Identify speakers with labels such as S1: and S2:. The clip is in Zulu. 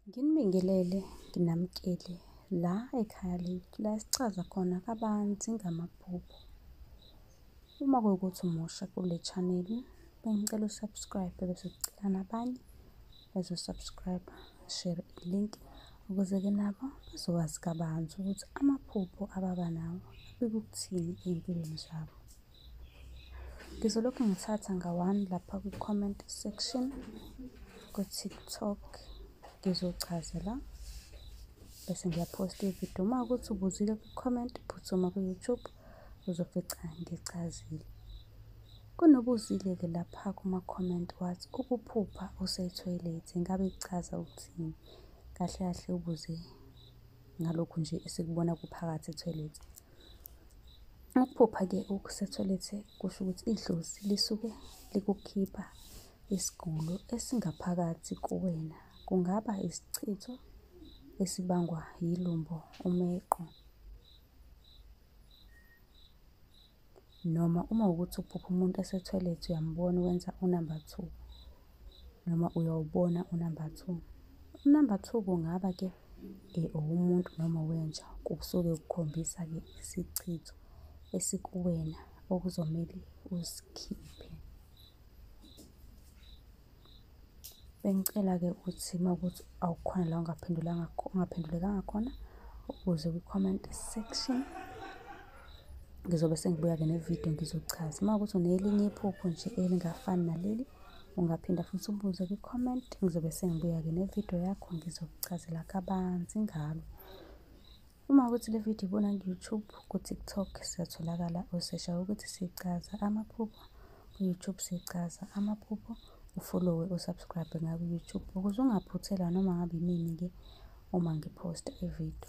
S1: Nginibingelele, nginamkele la ekhaya lethu la esichaza khona kabanzi ngamaphupho. Uma kuwukuthi umusha kule channel, bengicela u-subscribe bese ucela nabanye bezo-subscribe, share i-link ukuze-ke nabo bazokwazi kabanzi ukuthi amaphupho ababa nawo abike ukuthini ey'mpilweni zabo. Ngizolokhu ngithatha nga-one lapha kwi-comment section ku-TikTok, ngizochaza la bese ngiyaphosta ividiyo. Uma kuwukuthi ubuzile kwi-comment, phuthuma ku-YouTube uzofica ngichazile. Kunobuzile-ke lapha kuma-comment wathi ukuphupha usetoilet, ngabe kuchaza ukuthini? Kahle kahle ubuze ngalokhu nje esikubona kuphakathi ethoyilethi. Ukuphupha-ke ukusetoilet kusho ukuthi idlozi lisuke likukhipha isigulo esingaphakathi kuwena. Kungaba isichitho esibangwa yilumbo, umeqo, noma uma kuwukuthi uphupha umuntu esethoyilethi uyambona wenza u-number 2 noma uyawubona u-number 2. U-number 2 kungaba-ke owomuntu noma owenja, kusuke kukhombisa-ke isichitho esikuwena okuzomele usikhiphe. Bengicela-ke ukuthi uma kuwukuthi awukhona la ungaphendulekanga khona, ubuze kwi-comment section. Ngizobe sengibuya-ke nevidiyo ngizochaza. Uma kuwukuthi unelinye iphupho nje elingafani naleli, ungaphinda futhi ubuze kwi-comment. Ngizobe sengibuya-ke nevidiyo yakho ngizokuchazela kabanzi ngalo. Uma kuwukuthi le vidiyo ibona ku-YouTube, ku-TikTok siyatholakala, usesha ukuthi sichaza amaphupho. Ku-YouTube sichaza amaphupho, ufollowe, usubscribe ngaku-YouTube ukuze ungaphuthelwa noma ngabe inini-ke uma ngiphosta ividiyo.